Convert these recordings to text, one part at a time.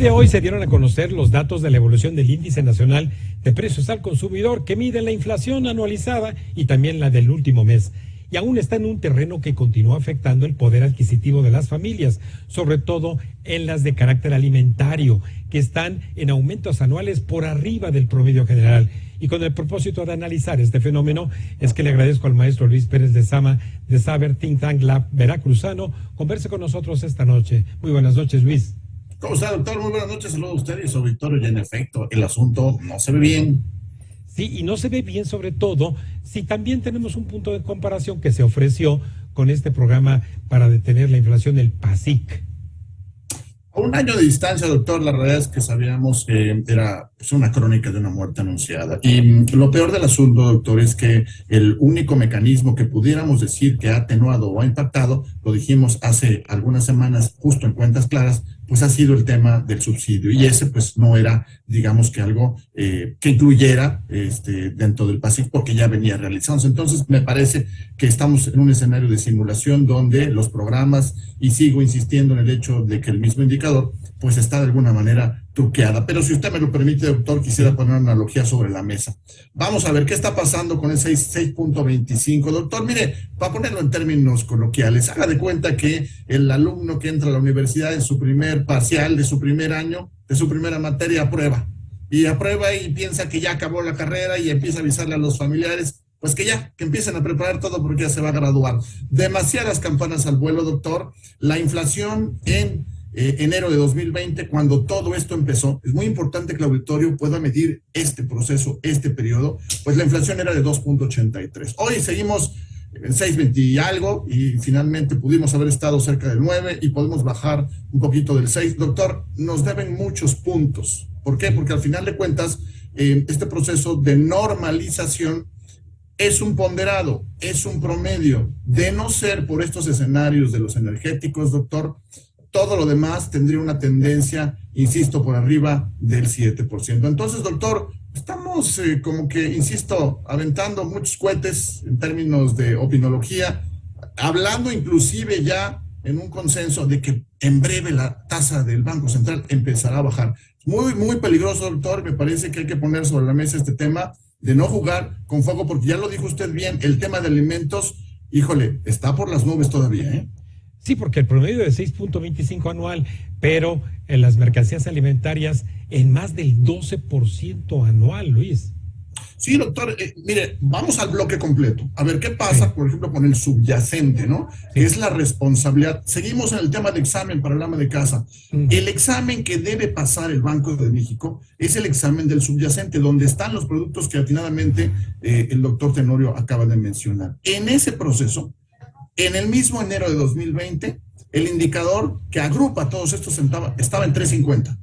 de hoy se dieron a conocer los datos de la evolución del Índice Nacional de Precios al Consumidor, que mide la inflación anualizada y también la del último mes. Y aún está en un terreno que continúa afectando el poder adquisitivo de las familias, sobre todo en las de carácter alimentario, que están en aumentos anuales por arriba del promedio general. Y con el propósito de analizar este fenómeno, es que le agradezco al maestro Luis Pérez de Sama, de Saber Think Tank Lab Veracruzano, converse con nosotros esta noche. Muy buenas noches, Luis. ¿Cómo está, doctor? Muy buenas noches, saludos a usted y a su auditorio. Y en efecto, el asunto no se ve bien. Sí, y no se ve bien, sobre todo si también tenemos un punto de comparación que se ofreció con este programa para detener la inflación, el PASIC. A un año de distancia, doctor, la realidad es que sabíamos que era pues, una crónica de una muerte anunciada. Y lo peor del asunto, doctor, es que el único mecanismo que pudiéramos decir que ha atenuado o ha impactado, lo dijimos hace algunas semanas, justo en Cuentas Claras, pues ha sido el tema del subsidio. Y ese pues no era, digamos que algo que incluyera dentro del PASIC porque ya venía realizándose. Entonces me parece que estamos en un escenario de simulación donde los programas, y sigo insistiendo en el hecho de que el mismo indicador pues está de alguna manera truqueada. Pero si usted me lo permite, doctor, quisiera poner una analogía sobre la mesa. Vamos a ver qué está pasando con el 6.25. Doctor, mire, para ponerlo en términos coloquiales, haga de cuenta que el alumno que entra a la universidad en su primer parcial de su primer año, de su primera materia, aprueba. Y aprueba y piensa que ya acabó la carrera y empieza a avisarle a los familiares, pues que ya, que empiecen a preparar todo porque ya se va a graduar. Demasiadas campanas al vuelo, doctor. La inflación en enero de 2020, cuando todo esto empezó, es muy importante que el auditorio pueda medir este proceso, este periodo, pues la inflación era de 2.83. Hoy seguimos en 6.20 y algo, y finalmente pudimos haber estado cerca del 9 y podemos bajar un poquito del 6. Doctor, nos deben muchos puntos. ¿Por qué? Porque al final de cuentas, este proceso de normalización es un ponderado, es un promedio. De no ser por estos escenarios de los energéticos, doctor, todo lo demás tendría una tendencia, insisto, por arriba del 7%. Entonces, doctor, estamos como que, insisto, aventando muchos cohetes en términos de opinología, hablando inclusive ya en un consenso de que en breve la tasa del Banco Central empezará a bajar. Muy, muy peligroso, doctor. Me parece que hay que poner sobre la mesa este tema de no jugar con fuego, porque ya lo dijo usted bien, el tema de alimentos, híjole, está por las nubes todavía, ¿eh? Sí, porque el promedio de 6.25 anual, pero en las mercancías alimentarias en más del 12% anual, Luis. Sí, doctor, mire, vamos al bloque completo. A ver, ¿qué pasa, sí, por ejemplo, con el subyacente, ¿no? Sí. Que es la responsabilidad. Seguimos en el tema de examen para el ama de casa. El examen que debe pasar el Banco de México es el examen del subyacente, donde están los productos que atinadamente el doctor Tenorio acaba de mencionar. En ese proceso, en el mismo enero de 2020, el indicador que agrupa todos estos estaba en 3.50.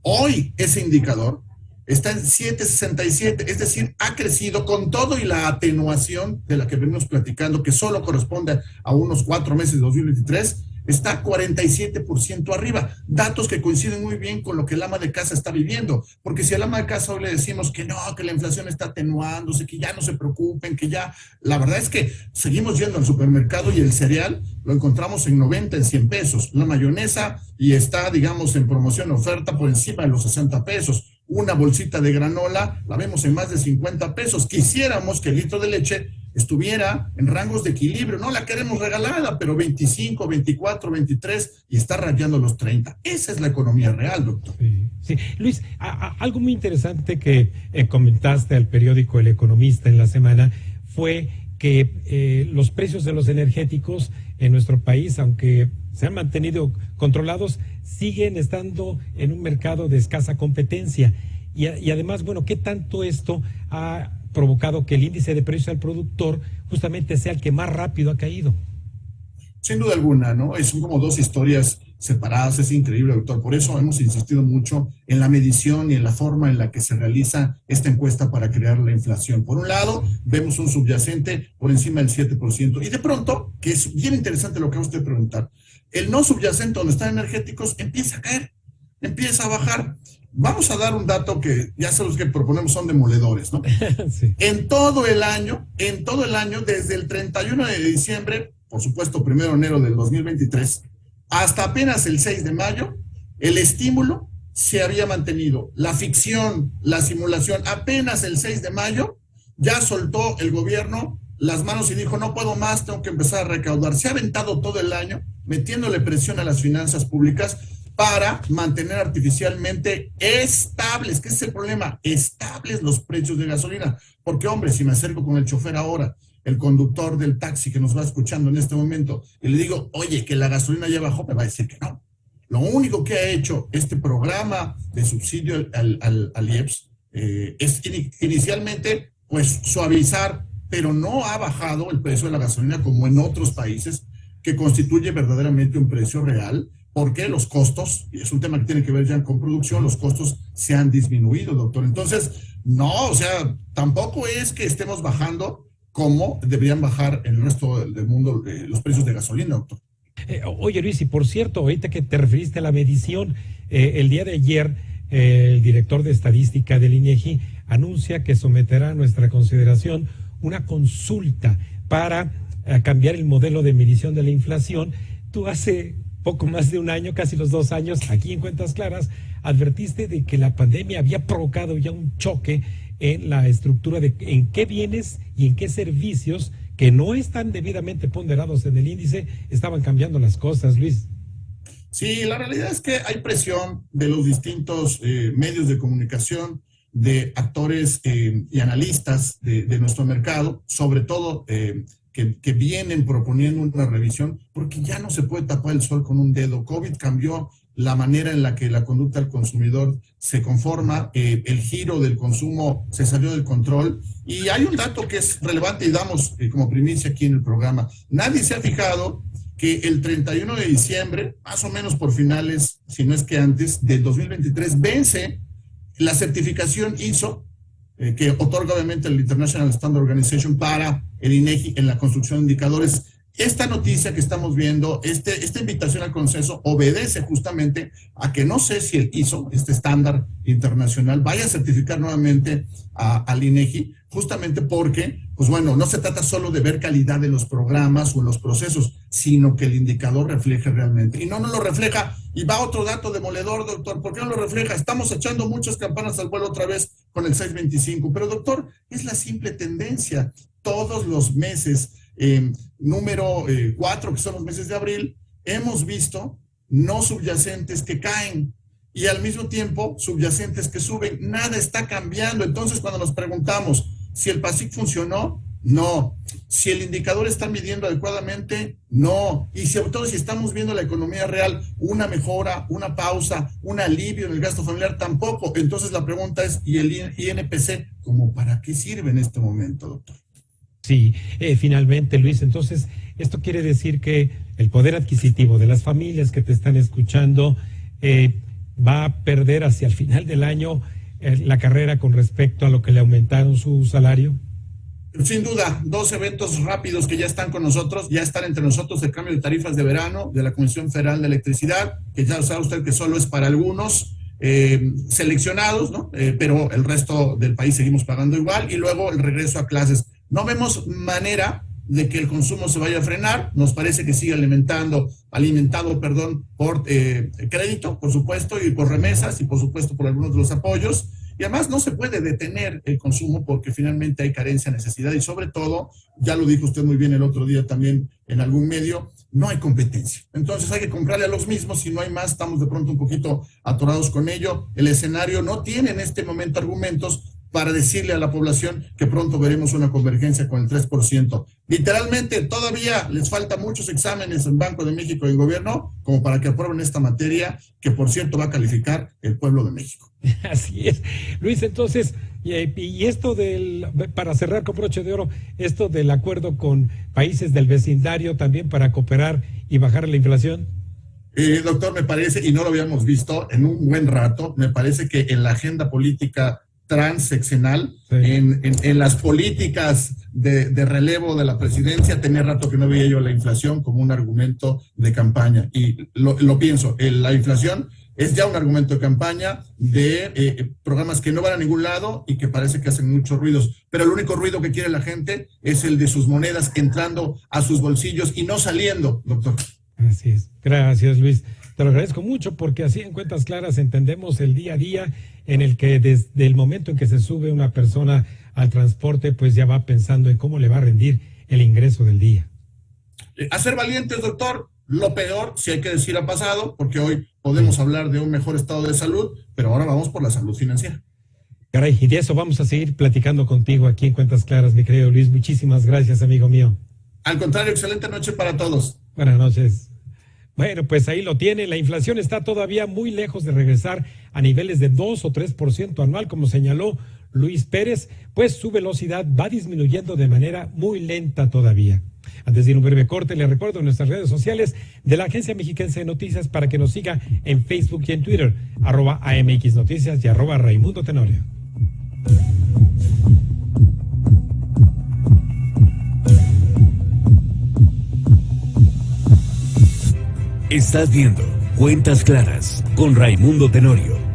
Hoy ese indicador está en 7.67, es decir, ha crecido con todo y la atenuación de la que venimos platicando, que solo corresponde a unos 4 meses de 2023, está 47% arriba. Datos que coinciden muy bien con lo que el ama de casa está viviendo, porque si al ama de casa hoy le decimos que no, que la inflación está atenuándose, que ya no se preocupen, que ya, la verdad es que seguimos yendo al supermercado y el cereal lo encontramos en 90, en 100 pesos, la mayonesa y está, digamos, en promoción, oferta por encima de los 60 pesos. Una bolsita de granola la vemos en más de 50 pesos. Quisiéramos que el litro de leche estuviera en rangos de equilibrio. No la queremos regalada, pero 25, 24, 23 y está rayando los 30. Esa es la economía real, doctor. Sí, sí. Luis, algo muy interesante que comentaste al periódico El Economista en la semana fue que los precios de los energéticos en nuestro país, aunque se han mantenido controlados, siguen estando en un mercado de escasa competencia. Y además, bueno, ¿qué tanto esto ha provocado que el índice de precios al productor justamente sea el que más rápido ha caído? Sin duda alguna, ¿no? Son como dos historias separadas, es increíble, doctor. Por eso hemos insistido mucho en la medición y en la forma en la que se realiza esta encuesta para crear la inflación. Por un lado, vemos un subyacente por encima del 7%. Y de pronto, que es bien interesante lo que va usted a preguntar, el no subyacente donde están energéticos empieza a caer, empieza a bajar. Vamos a dar un dato que ya sé los que proponemos son demoledores, ¿no? Sí. En todo el año, desde el 31 de diciembre, por supuesto, 1 de enero del 2023, hasta apenas el 6 de mayo, el estímulo se había mantenido. La ficción, la simulación, apenas el 6 de mayo ya soltó el gobierno las manos y dijo, no puedo más, tengo que empezar a recaudar. Se ha aventado todo el año metiéndole presión a las finanzas públicas para mantener artificialmente estables, que es el problema, estables los precios de gasolina. Porque, hombre, si me acerco con el chofer ahora, el conductor del taxi que nos va escuchando en este momento, y le digo, oye, que la gasolina ya bajó, me va a decir que no. Lo único que ha hecho este programa de subsidio al IEPS es inicialmente, pues, suavizar, pero no ha bajado el precio de la gasolina como en otros países, que constituye verdaderamente un precio real, porque los costos, y es un tema que tiene que ver ya con producción, los costos se han disminuido, doctor. Entonces, no, o sea, tampoco es que estemos bajando como deberían bajar en el resto del mundo los precios de gasolina, doctor. Oye, Luis, y por cierto, ahorita que te referiste a la medición, el día de ayer el director de estadística del INEGI anuncia que someterá a nuestra consideración una consulta para cambiar el modelo de medición de la inflación. Tú hace poco más de un año, casi los 2 años, aquí en Cuentas Claras, advertiste de que la pandemia había provocado ya un choque en la estructura de en qué bienes y en qué servicios que no están debidamente ponderados en el índice, estaban cambiando las cosas, Luis. Sí, la realidad es que hay presión de los distintos medios de comunicación, de actores y analistas de nuestro mercado, sobre todo que vienen proponiendo una revisión, porque ya no se puede tapar el sol con un dedo. COVID cambió la manera en la que la conducta del consumidor se conforma, el giro del consumo se salió del control, y hay un dato que es relevante y damos como primicia aquí en el programa. Nadie se ha fijado que el 31 de diciembre, más o menos por finales, si no es que antes, del 2023, vence la certificación ISO, que otorga obviamente el International Standard Organization para el INEGI en la construcción de indicadores. Esta noticia que estamos viendo, esta invitación al consenso, obedece justamente a que no sé si el ISO, este estándar internacional, vaya a certificar nuevamente al INEGI, justamente porque, pues bueno, no se trata solo de ver calidad de los programas o en los procesos, sino que el indicador refleje realmente. Y no lo refleja. Y va otro dato demoledor, doctor. ¿Por qué no lo refleja? Estamos echando muchas campanas al vuelo otra vez con el 625. Pero, doctor, es la simple tendencia. Todos los meses, número 4, que son los meses de abril, hemos visto no subyacentes que caen y al mismo tiempo subyacentes que suben. Nada está cambiando. Entonces, cuando nos preguntamos si el PASIC funcionó, no. Si el indicador está midiendo adecuadamente, no. Y sobre todo si estamos viendo la economía real, una mejora, una pausa, un alivio en el gasto familiar, tampoco. Entonces la pregunta es, ¿y el INPC, como para qué sirve en este momento, doctor? Sí, finalmente, Luis, entonces esto quiere decir que el poder adquisitivo de las familias que te están escuchando va a perder hacia el final del año la carrera con respecto a lo que le aumentaron su salario. Sin duda, 2 eventos rápidos que ya están con nosotros, ya están entre nosotros: el cambio de tarifas de verano de la Comisión Federal de Electricidad, que ya sabe usted que solo es para algunos seleccionados, ¿no? Pero el resto del país seguimos pagando igual, y luego el regreso a clases. No vemos manera de que el consumo se vaya a frenar. Nos parece que sigue alimentado por crédito, por supuesto, y por remesas, y por supuesto por algunos de los apoyos. Y además no se puede detener el consumo porque finalmente hay carencia, necesidad, y sobre todo, ya lo dijo usted muy bien el otro día también en algún medio, no hay competencia. Entonces hay que comprarle a los mismos. Si no hay más, estamos de pronto un poquito atorados con ello. El escenario no tiene en este momento argumentos para decirle a la población que pronto veremos una convergencia con el 3%. Literalmente, todavía les faltan muchos exámenes en Banco de México y en gobierno como para que aprueben esta materia, que por cierto va a calificar el pueblo de México. Así es. Luis, entonces, y esto para cerrar con broche de oro, esto del acuerdo con países del vecindario también para cooperar y bajar la inflación. Doctor, me parece, y no lo habíamos visto en un buen rato, me parece que en la agenda política transeccional, sí, en las políticas de relevo de la presidencia, tenía rato que no veía yo la inflación como un argumento de campaña, y lo pienso, la inflación es ya un argumento de campaña de programas que no van a ningún lado y que parece que hacen muchos ruidos, pero el único ruido que quiere la gente es el de sus monedas entrando a sus bolsillos y no saliendo, doctor. Así es. Gracias, Luis. Te lo agradezco mucho porque así en Cuentas Claras entendemos el día a día en el que desde el momento en que se sube una persona al transporte, pues ya va pensando en cómo le va a rendir el ingreso del día. A ser valientes, doctor. Lo peor, si hay que decir, ha pasado, porque hoy podemos hablar de un mejor estado de salud, pero ahora vamos por la salud financiera. Caray, y de eso vamos a seguir platicando contigo aquí en Cuentas Claras, mi querido Luis. Muchísimas gracias, amigo mío. Al contrario, excelente noche para todos. Buenas noches. Bueno, pues ahí lo tiene. La inflación está todavía muy lejos de regresar a niveles de 2 o 3% anual, como señaló Luis Pérez, pues su velocidad va disminuyendo de manera muy lenta todavía. Antes de ir a un breve corte, le recuerdo nuestras redes sociales de la Agencia Mexiquense de Noticias para que nos siga en Facebook y en Twitter, @AMX Noticias y @Raimundo Tenorio. Estás viendo Cuentas Claras con Raimundo Tenorio.